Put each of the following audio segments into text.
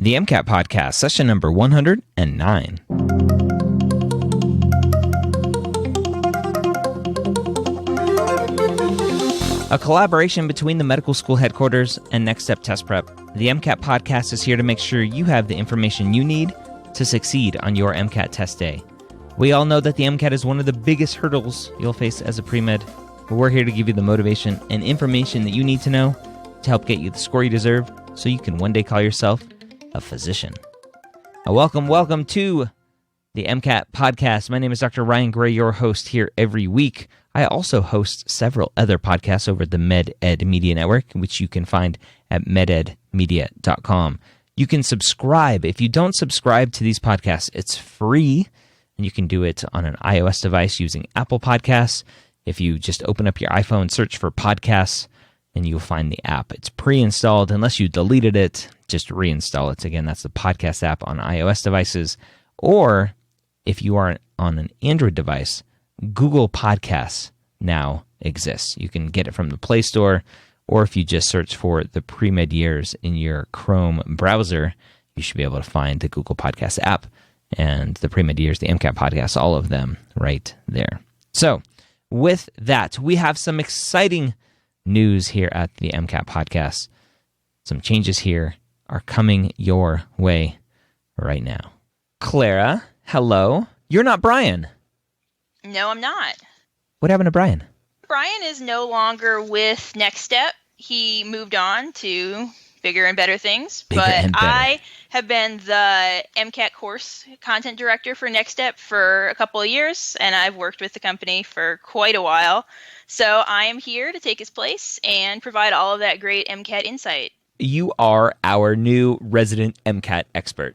The MCAT Podcast, session number 109. A collaboration between the medical school headquarters and Next Step Test Prep, the MCAT Podcast is here to make sure you have the information you need to succeed on your MCAT test day. We all know that the MCAT is one of the biggest hurdles you'll face as a pre-med, but we're here to give you the motivation and information that you need to know to help get you the score you deserve so you can one day call yourself a physician. Welcome to the MCAT Podcast. My name is Dr. Ryan Gray, your host here every week. I also host several other podcasts over at the MedEd Media Network, which you can find at mededmedia.com. You can subscribe. If you don't subscribe to these podcasts, it's free, and you can do it on an iOS device using Apple Podcasts. If you just open up your iPhone, search for podcasts, and you'll find the app. It's pre-installed. Unless you deleted it, just reinstall it. Again, that's the podcast app on iOS devices. Or if you are on an Android device, Google Podcasts now exists. You can get it from the Play Store, or if you just search for the Pre-Med Years in your Chrome browser, you should be able to find the Google Podcast app and the Pre-Med Years, the MCAT Podcast, all of them right there. So with that, we have some exciting news here at the MCAT Podcast. Some changes here are coming your way right now. Clara, hello. You're not Brian. No, I'm not. What happened to Brian? Brian is no longer with Next Step. He moved on to bigger and better things. I have been the MCAT course content director for Next Step for a couple of years, and I've worked with the company for quite a while. So I am here to take his place and provide all of that great MCAT insight. You are our new resident MCAT expert.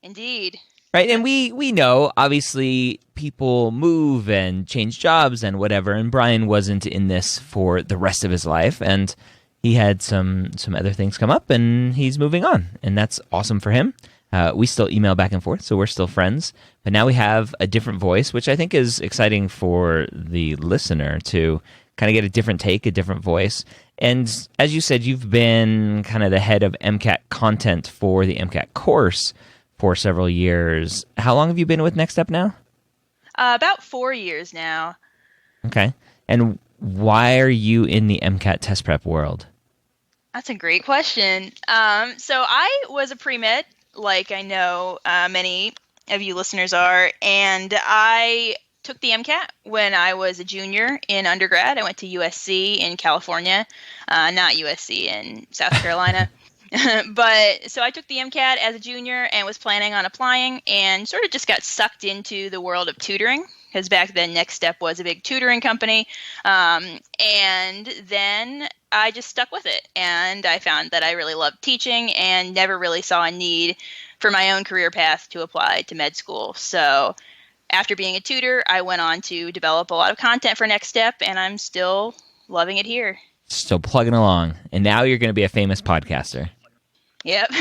Indeed. Right, and we know, obviously, people move and change jobs and whatever, and Brian wasn't in this for the rest of his life, and he had some other things come up, and he's moving on, and that's awesome for him. We still email back and forth, so we're still friends, but now we have a different voice, which I think is exciting for the listener to kind of get a different take, a different voice. And as you said, you've been kind of the head of MCAT content for the MCAT course for several years. How long have you been with Next Step now? About 4 years now. Okay. And why are you in the MCAT test prep world? That's a great question. So I was a pre-med, like I know many of you listeners are, and I took the MCAT when I was a junior in undergrad. I went to USC in California, not USC in South Carolina. But so I took the MCAT as a junior and was planning on applying and sort of just got sucked into the world of tutoring, because back then Next Step was a big tutoring company. And then I just stuck with it, and I found that I really loved teaching and never really saw a need for my own career path to apply to med school. So after being a tutor, I went on to develop a lot of content for Next Step, and I'm still loving it here. Still plugging along, and now you're going to be a famous podcaster. Yep.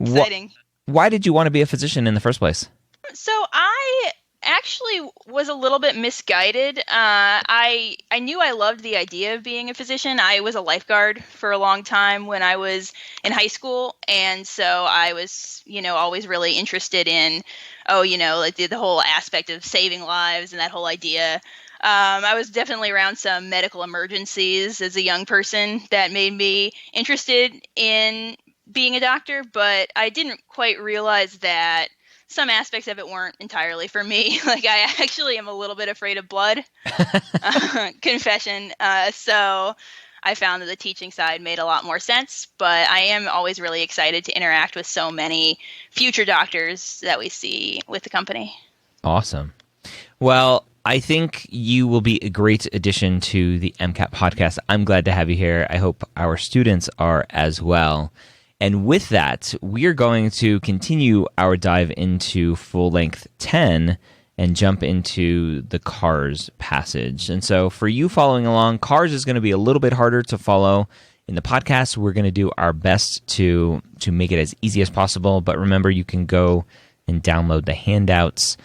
Exciting. Why did you want to be a physician in the first place? So I actually was a little bit misguided. I knew I loved the idea of being a physician. I was a lifeguard for a long time when I was in high school, and so I was, always really interested in, like the whole aspect of saving lives and that whole idea. I was definitely around some medical emergencies as a young person that made me interested in being a doctor, but I didn't quite realize that some aspects of it weren't entirely for me. Like, I actually am a little bit afraid of blood. Confession. So I found that the teaching side made a lot more sense, but I am always really excited to interact with so many future doctors that we see with the company. Awesome. Well, I think you will be a great addition to the MCAT podcast. I'm glad to have you here. I hope our students are as well. And with that, we're going to continue our dive into full-length 10 and jump into the CARS passage. And so for you following along, CARS is going to be a little bit harder to follow. In the podcast, we're going to do our best to make it as easy as possible. But remember, you can go and download the handouts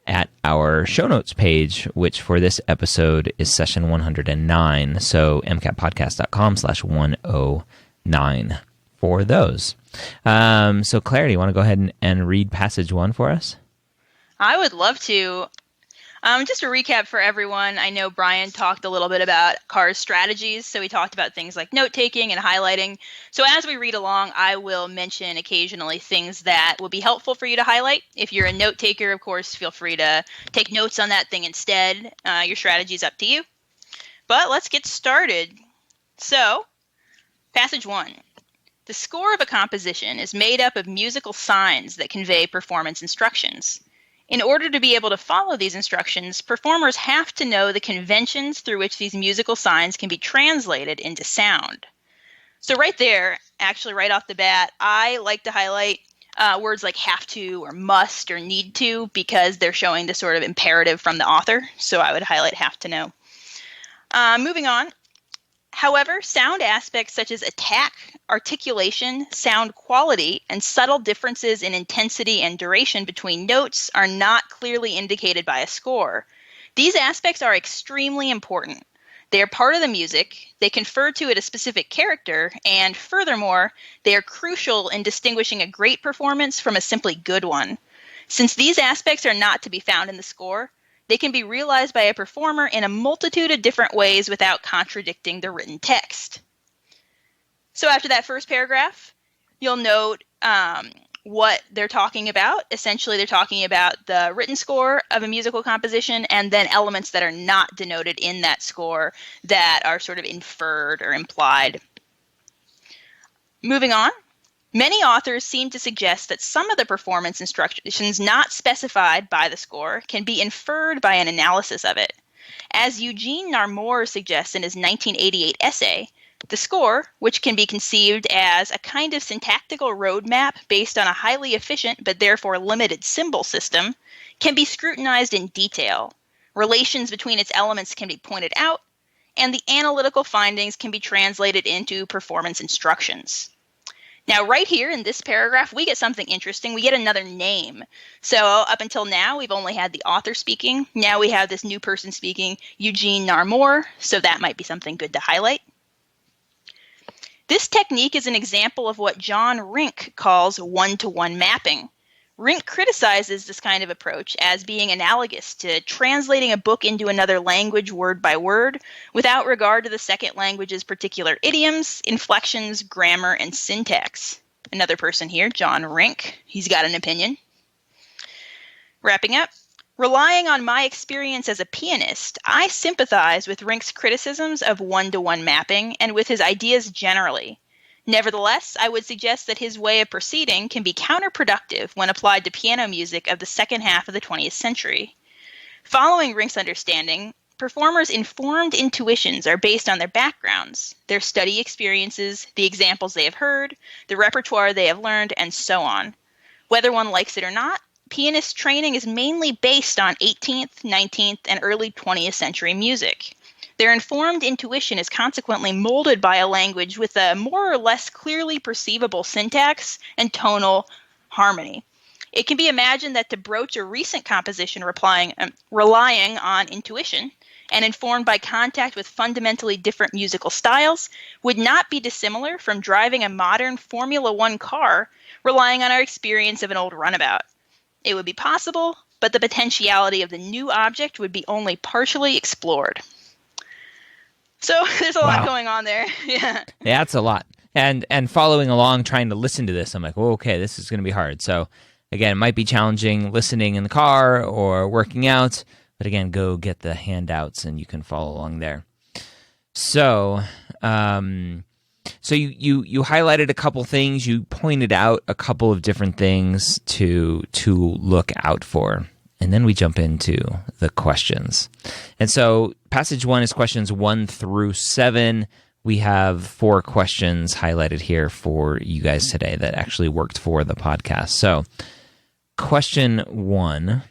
at our show notes page, which for this episode is session 109. So mcatpodcast.com/109. for those. So Clara, do you want to go ahead and read passage 1 for us? I would love to. Just a recap for everyone. I know Brian talked a little bit about CAR's strategies, so we talked about things like note-taking and highlighting. So as we read along, I will mention occasionally things that will be helpful for you to highlight. If you're a note-taker, of course, feel free to take notes on that thing instead. Your strategy is up to you. But let's get started. So, passage 1. The score of a composition is made up of musical signs that convey performance instructions. In order to be able to follow these instructions, performers have to know the conventions through which these musical signs can be translated into sound. So right there, actually right off the bat, I like to highlight words like have to or must or need to because they're showing the sort of imperative from the author. So I would highlight have to know. Moving on. However, sound aspects such as attack, articulation, sound quality, and subtle differences in intensity and duration between notes are not clearly indicated by a score. These aspects are extremely important. They are part of the music, they confer to it a specific character, and furthermore, they are crucial in distinguishing a great performance from a simply good one. Since these aspects are not to be found in the score, they can be realized by a performer in a multitude of different ways without contradicting the written text. So after that first paragraph, you'll note what they're talking about. Essentially, they're talking about the written score of a musical composition and then elements that are not denoted in that score that are sort of inferred or implied. Moving on. Many authors seem to suggest that some of the performance instructions not specified by the score can be inferred by an analysis of it. As Eugene Narmore suggests in his 1988 essay, the score, which can be conceived as a kind of syntactical roadmap based on a highly efficient but therefore limited symbol system, can be scrutinized in detail. Relations between its elements can be pointed out, and the analytical findings can be translated into performance instructions. Now, right here in this paragraph, we get something interesting. We get another name. So up until now, we've only had the author speaking. Now we have this new person speaking, Eugene Narmore. So that might be something good to highlight. This technique is an example of what John Rink calls one-to-one mapping. Rink criticizes this kind of approach as being analogous to translating a book into another language word by word without regard to the second language's particular idioms, inflections, grammar, and syntax. Another person here, John Rink, he's got an opinion. Wrapping up, relying on my experience as a pianist, I sympathize with Rink's criticisms of one-to-one mapping and with his ideas generally. Nevertheless, I would suggest that his way of proceeding can be counterproductive when applied to piano music of the second half of the 20th century. Following Rink's understanding, performers' informed intuitions are based on their backgrounds, their study experiences, the examples they have heard, the repertoire they have learned, and so on. Whether one likes it or not, pianist training is mainly based on 18th, 19th, and early 20th century music. Their informed intuition is consequently molded by a language with a more or less clearly perceivable syntax and tonal harmony. It can be imagined that to broach a recent composition relying on intuition and informed by contact with fundamentally different musical styles would not be dissimilar from driving a modern Formula One car relying on our experience of an old runabout. It would be possible, but the potentiality of the new object would be only partially explored. So there's a lot going on there. Yeah, that's a lot. And following along, trying to listen to this, I'm like, oh, okay, this is going to be hard. So again, it might be challenging listening in the car or working out, but again, go get the handouts and you can follow along there. So, you highlighted a couple things. You pointed out a couple of different things to look out for. And then we jump into the questions. And so passage 1 is questions 1 through 7. We have 4 questions highlighted here for you guys today that actually worked for the podcast. So question 1,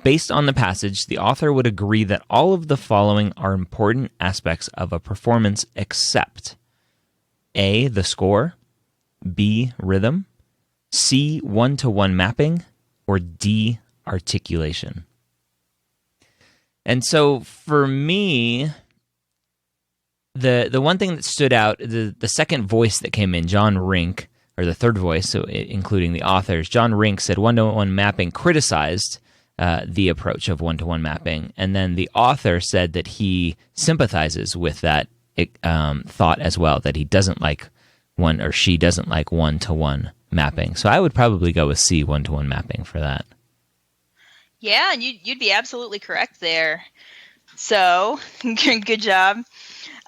based on the passage, the author would agree that all of the following are important aspects of a performance except A, the score, B, rhythm, C, one-to-one mapping, or D, articulation. And so for me, The one thing that stood out, the second voice that came in, John Rink, or the third voice, so including the authors, John Rink said one-to-one mapping criticized the approach of one-to-one mapping, and then the author said that he sympathizes with that thought as well, that he doesn't like one, or she doesn't like one-to-one mapping. So I would probably go with C, one-to-one mapping for that. Yeah, and you'd be absolutely correct there. So, good job.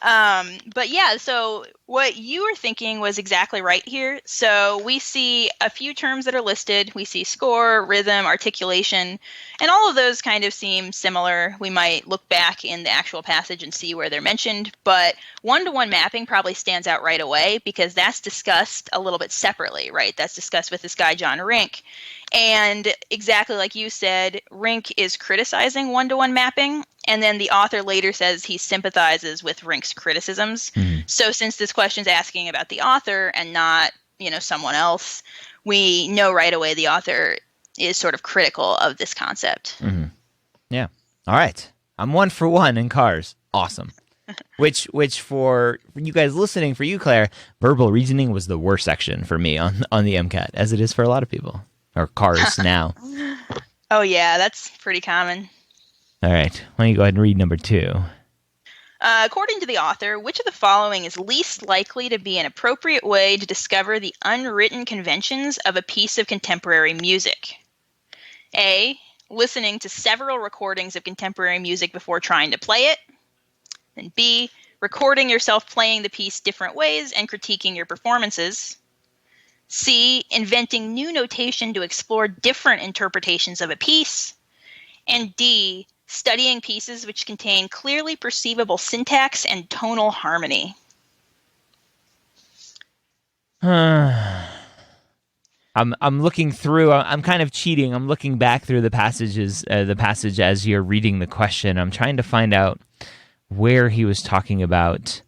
But yeah, so what you were thinking was exactly right here. So we see a few terms that are listed. We see score, rhythm, articulation, and all of those kind of seem similar. We might look back in the actual passage and see where they're mentioned, but one-to-one mapping probably stands out right away because that's discussed a little bit separately, right? That's discussed with this guy, John Rink. And exactly like you said, Rink is criticizing one-to-one mapping, and then the author later says he sympathizes with Rink's criticisms. Mm-hmm. So since this question is asking about the author and not, someone else, we know right away the author is sort of critical of this concept. Mm-hmm. Yeah. All right. I'm 1 for 1 in cars. Awesome. Which for you guys listening, for you, Claire, verbal reasoning was the worst section for me on the MCAT, as it is for a lot of people. Or cars now. Oh, yeah, that's pretty common. All right. Why don't you go ahead and read number 2? According to the author, which of the following is least likely to be an appropriate way to discover the unwritten conventions of a piece of contemporary music? A, listening to several recordings of contemporary music before trying to play it. And B, recording yourself playing the piece different ways and critiquing your performances. C, inventing new notation to explore different interpretations of a piece. And D, studying pieces which contain clearly perceivable syntax and tonal harmony. I'm looking through. I'm kind of cheating. I'm looking back through the passage as you're reading the question. I'm trying to find out where he was talking about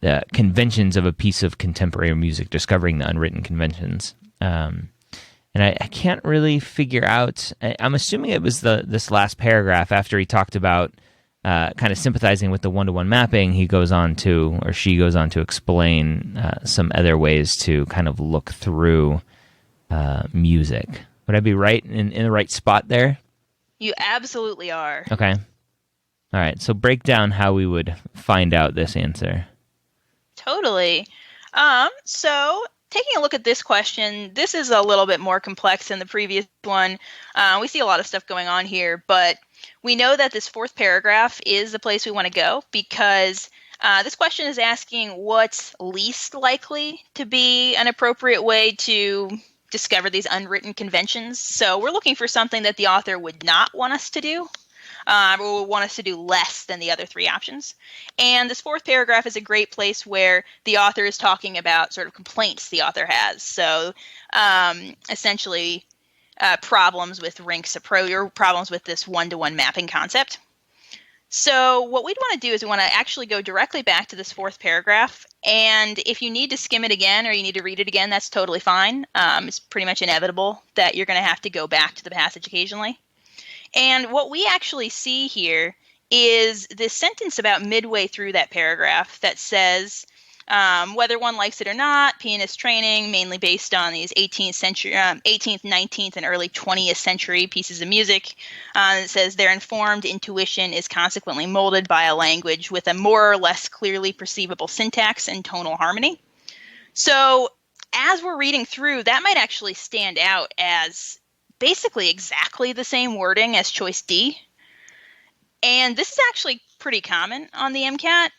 the conventions of a piece of contemporary music, discovering the unwritten conventions. And I can't really figure out. I'm assuming it was this last paragraph after he talked about kind of sympathizing with the one-to-one mapping. He goes on to, or she goes on to explain some other ways to kind of look through music. Would I be right in the right spot there? You absolutely are. Okay. All right. So break down how we would find out this answer. Totally. So taking a look at this question, this is a little bit more complex than the previous one. We see a lot of stuff going on here, but we know that this fourth paragraph is the place we want to go because this question is asking what's least likely to be an appropriate way to discover these unwritten conventions. So we're looking for something that the author would not want us to do. Or want us to do less than the other three options. And this fourth paragraph is a great place where the author is talking about sort of complaints the author has. So essentially problems with Rink's approach or problems with this one-to-one mapping concept. So what we'd want to do is we want to actually go directly back to this fourth paragraph. And if you need to skim it again or you need to read it again, that's totally fine. It's pretty much inevitable that you're going to have to go back to the passage occasionally. And what we actually see here is this sentence about midway through that paragraph that says, whether one likes it or not, pianist training, mainly based on these 18th, 19th, and early 20th century pieces of music. It says their informed intuition is consequently molded by a language with a more or less clearly perceivable syntax and tonal harmony. So as we're reading through, that might actually stand out as basically exactly the same wording as choice D. And this is actually pretty common on the MCAT.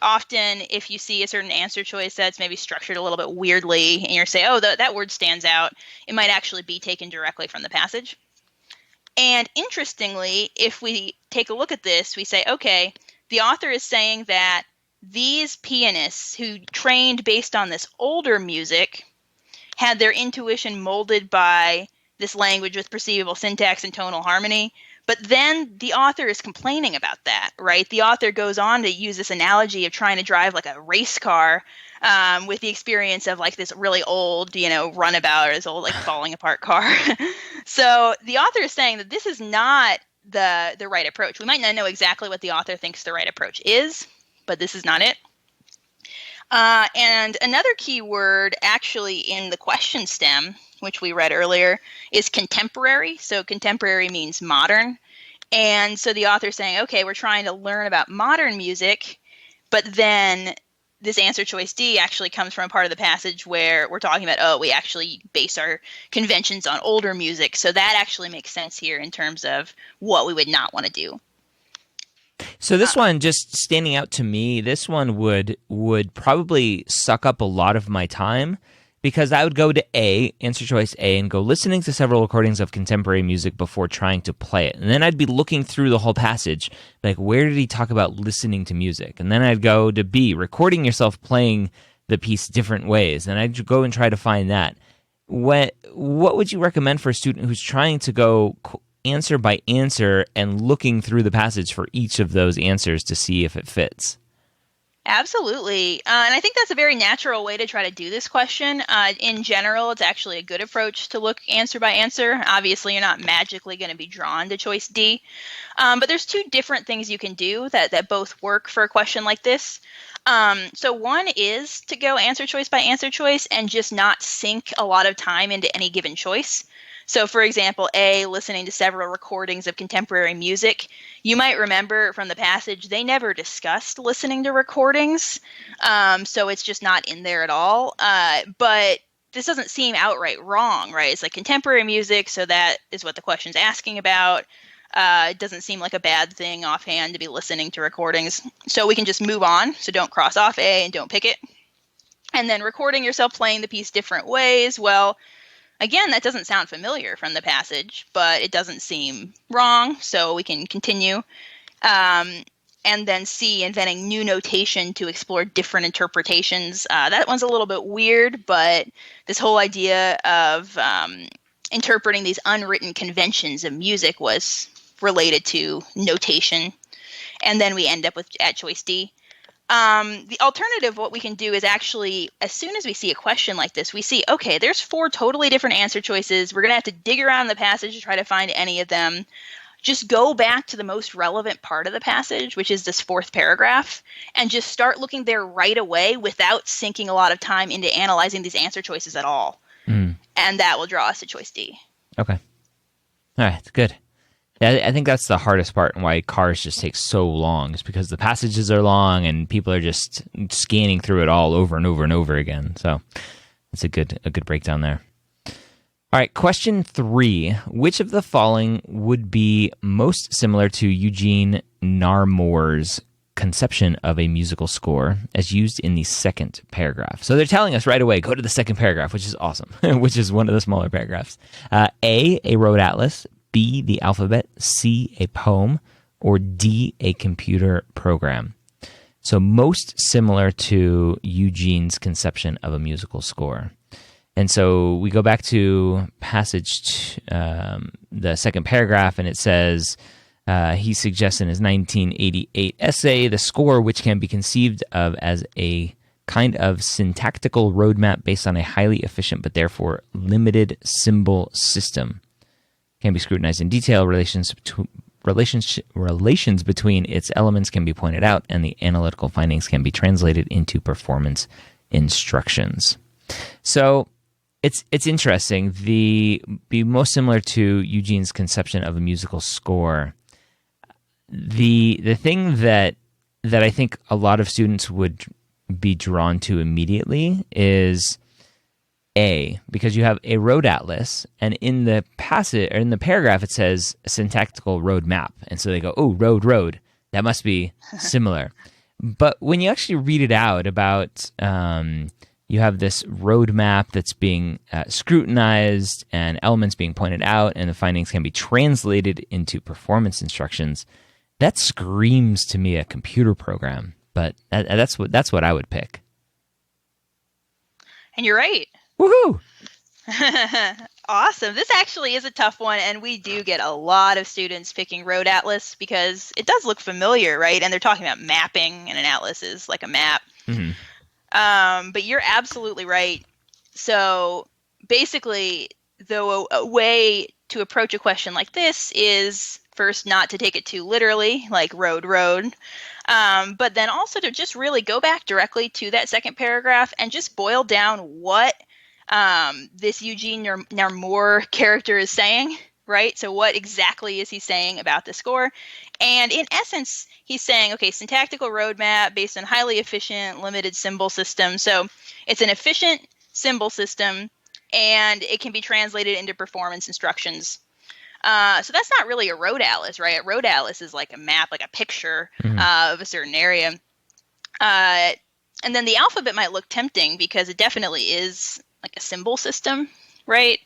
Often if you see a certain answer choice that's maybe structured a little bit weirdly and you're saying, oh, that word stands out, it might actually be taken directly from the passage. And interestingly, if we take a look at this, we say, okay, the author is saying that these pianists who trained based on this older music had their intuition molded by this language with perceivable syntax and tonal harmony. But then the author is complaining about that, right? The author goes on to use this analogy of trying to drive like a race car with the experience of like this really old, runabout or this old like falling apart car. So the author is saying that this is not the right approach. We might not know exactly what the author thinks the right approach is, but this is not it. And another key word actually in the question stem, which we read earlier, is contemporary. So contemporary means modern. And so the author's saying, okay, we're trying to learn about modern music, but then this answer choice D actually comes from a part of the passage where we're talking about, we actually base our conventions on older music. So that actually makes sense here in terms of what we would not want to do. So this one, just standing out to me, this one would probably suck up a lot of my time, because I would go to A, answer choice A, and go listening to several recordings of contemporary music before trying to play it. And then I'd be looking through the whole passage, like, where did he talk about listening to music? And then I'd go to B, recording yourself playing the piece different ways. And I'd go and try to find that. What would you recommend for a student who's trying to go answer by answer and looking through the passage for each of those answers to see if it fits? Absolutely. And I think that's a very natural way to try to do this question. In general, it's actually a good approach to look answer by answer. Obviously, you're not magically going to be drawn to choice D. But there's two different things you can do that both work for a question like this. So one is to go answer choice by answer choice and just not sink a lot of time into any given choice. So, for example, A, listening to several recordings of contemporary music. You might remember from the passage, they never discussed listening to recordings, so it's just not in there at all. But this doesn't seem outright wrong, right? It's like contemporary music, so that is what the question's asking about. It doesn't seem like a bad thing offhand to be listening to recordings. So we can just move on, so don't cross off A and don't pick it. And then recording yourself playing the piece different ways, well, again, that doesn't sound familiar from the passage, but it doesn't seem wrong, so we can continue. And then C, inventing new notation to explore different interpretations. That one's a little bit weird, but this whole idea of interpreting these unwritten conventions of music was related to notation. And then we end up at choice D. The alternative, what we can do is actually, as soon as we see a question like this, we see, okay, there's 4 totally different answer choices. We're going to have to dig around the passage to try to find any of them. Just go back to the most relevant part of the passage, which is this 4th paragraph, and just start looking there right away without sinking a lot of time into analyzing these answer choices at all. And that will draw us to choice D. Okay. All right, good. Yeah, I think that's the hardest part and why cars just take so long, is because the passages are long and people are just scanning through it all over and over and over again. So it's a good breakdown there. All right, question 3. Which of the following would be most similar to Eugene Narmore's conception of a musical score as used in the second paragraph? So they're telling us right away, go to the second paragraph, which is awesome, which is one of the smaller paragraphs. A road atlas. B, the alphabet, C, a poem, or D, a computer program. So most similar to Eugene's conception of a musical score. And so we go back to the second paragraph, and it says, he suggests in his 1988 essay, the score, which can be conceived of as a kind of syntactical roadmap based on a highly efficient but therefore limited symbol system, can be scrutinized in detail. Relations between its elements can be pointed out, and the analytical findings can be translated into performance instructions. So it's interesting. Be most similar to Eugene's conception of a musical score. The thing that I think a lot of students would be drawn to immediately is A, because you have a road atlas, and in the passage or in the paragraph it says a syntactical road map, and so they go, "Oh, road, that must be similar." But when you actually read it out about, you have this road map that's being scrutinized, and elements being pointed out, and the findings can be translated into performance instructions. That screams to me a computer program, but that's what I would pick. And you're right. Woohoo! Awesome. This actually is a tough one, and we do get a lot of students picking road atlas because it does look familiar, right? And they're talking about mapping, and an atlas is like a map. Mm-hmm. But you're absolutely right. So basically, though, a way to approach a question like this is, first, not to take it too literally, like road, road. But then also to just really go back directly to that second paragraph and just boil down what this Eugene Narmour character is saying, right? So what exactly is he saying about the score? And in essence, he's saying, okay, syntactical roadmap based on highly efficient limited symbol system. So it's an efficient symbol system, and it can be translated into performance instructions. So that's not really a road atlas, right? A road atlas is like a map, like a picture of a certain area. And then the alphabet might look tempting because it definitely is like a symbol system, right?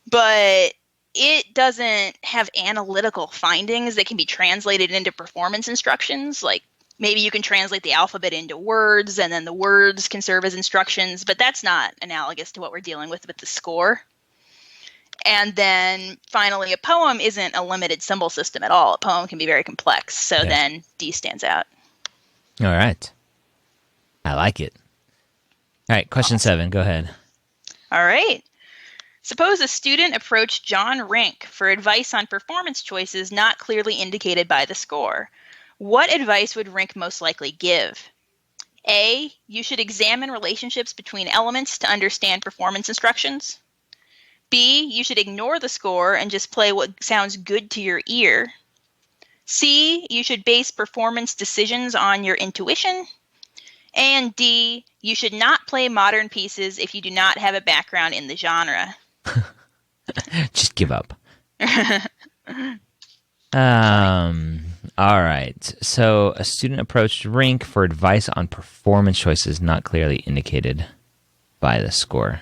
But it doesn't have analytical findings that can be translated into performance instructions. Like maybe you can translate the alphabet into words, and then the words can serve as instructions, but that's not analogous to what we're dealing with the score. And then finally, a poem isn't a limited symbol system at all. A poem can be very complex. So then D stands out. All right. I like it. All right, question 7. Go ahead. All right. Suppose a student approached John Rink for advice on performance choices not clearly indicated by the score. What advice would Rink most likely give? A, you should examine relationships between elements to understand performance instructions. B, you should ignore the score and just play what sounds good to your ear. C, you should base performance decisions on your intuition. And D, you should not play modern pieces if you do not have a background in the genre. Just give up. All right. So a student approached Rink for advice on performance choices not clearly indicated by the score.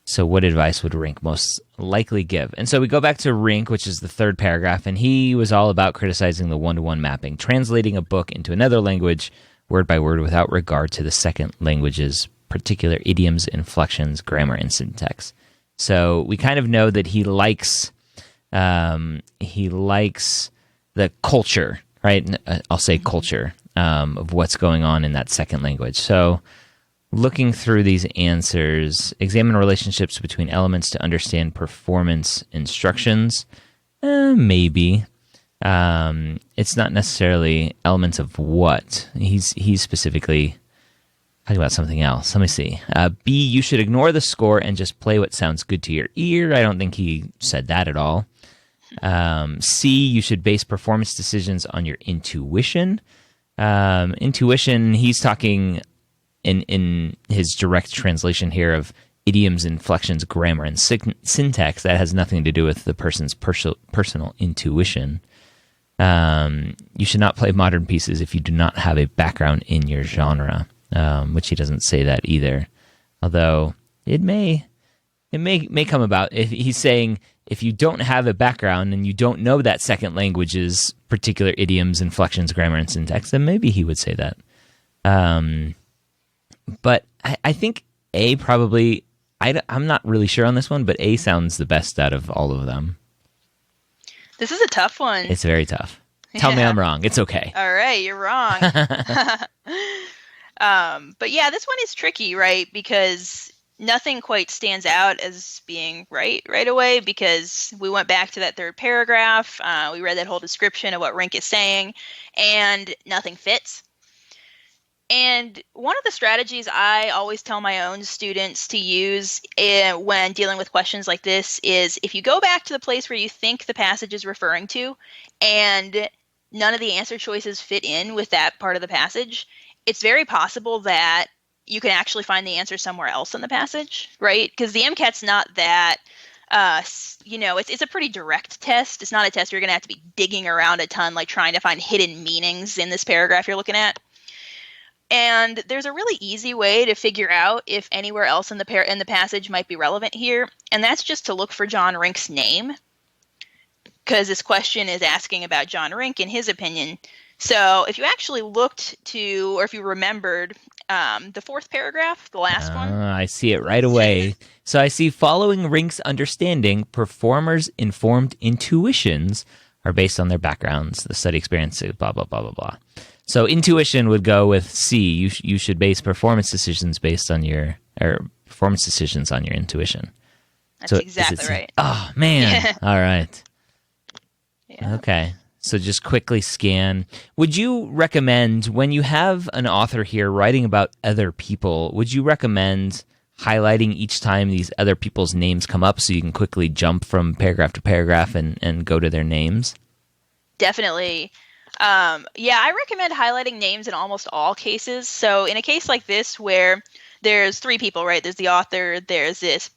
So what advice would Rink most likely give? And so we go back to Rink, which is the third paragraph, and he was all about criticizing the one-to-one mapping, translating a book into another language, word by word, without regard to the second language's particular idioms, inflections, grammar, and syntax. So we kind of know that he likes the culture, right? I'll say culture of what's going on in that second language. So looking through these answers, examine relationships between elements to understand performance instructions. Maybe. It's not necessarily elements of what. He's specifically talking about something else. Let me see. B, you should ignore the score and just play what sounds good to your ear. I don't think he said that at all. C, you should base performance decisions on your intuition. Intuition, he's talking in his direct translation here of idioms, inflections, grammar, and syntax. That has nothing to do with the person's personal intuition. You should not play modern pieces if you do not have a background in your genre, which he doesn't say that either. Although it may come about. If he's saying if you don't have a background and you don't know that second language's particular idioms, inflections, grammar, and syntax, then maybe he would say that. But I think A probably, I'm not really sure on this one, but A sounds the best out of all of them. This is a tough one. It's very tough. Tell me I'm wrong. It's okay. All right, you're wrong. But yeah, this one is tricky, right? Because nothing quite stands out as being right away, because we went back to that third paragraph. We read that whole description of what Rink is saying, and nothing fits. And one of the strategies I always tell my own students to use when dealing with questions like this is if you go back to the place where you think the passage is referring to and none of the answer choices fit in with that part of the passage, it's very possible that you can actually find the answer somewhere else in the passage, right? Because the MCAT's not that, it's a pretty direct test. It's not a test where you're going to have to be digging around a ton, like trying to find hidden meanings in this paragraph you're looking at. And there's a really easy way to figure out if anywhere else in the passage might be relevant here, and that's just to look for John Rink's name, because this question is asking about John Rink and his opinion. So if you actually looked to, or if you remembered the fourth paragraph, the last one. I see it right away. So I see, following Rink's understanding, performers' informed intuitions are based on their backgrounds, the study experiences, blah, blah, blah, blah, blah. So intuition would go with C. You should base performance decisions on your intuition. That's exactly right. Oh, man. Yeah. All right. Yeah. Yeah. Okay. So just quickly scan. Would you recommend, when you have an author here writing about other people, would you recommend highlighting each time these other people's names come up so you can quickly jump from paragraph to paragraph and go to their names? Definitely. Yeah, I recommend highlighting names in almost all cases. So in a case like this where there's three people, right? There's the author, there's this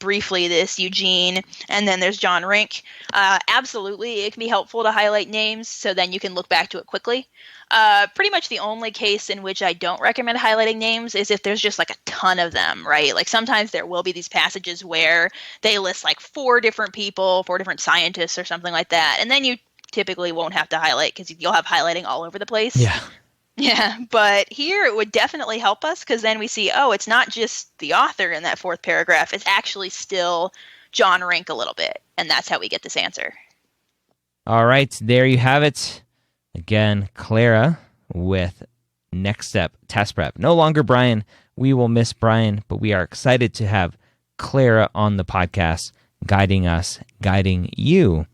Eugene, and then there's John Rink. Absolutely, it can be helpful to highlight names so then you can look back to it quickly. Pretty much the only case in which I don't recommend highlighting names is if there's just like a ton of them, right? Like sometimes there will be these passages where they list like four different people, four different scientists or something like that. And then you typically won't have to highlight because you'll have highlighting all over the place. Yeah. Yeah, but here it would definitely help us because then we see, oh, it's not just the author in that fourth paragraph. It's actually still John Rink a little bit. And that's how we get this answer. All right, there you have it. Again, Clara with Next Step Test Prep. No longer Brian. We will miss Brian, but we are excited to have Clara on the podcast guiding us, guiding you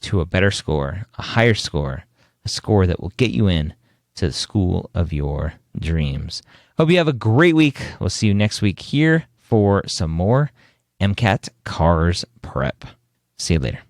to a better score, a higher score, a score that will get you in to the school of your dreams. Hope you have a great week. We'll see you next week here for some more MCAT Cars Prep. See you later.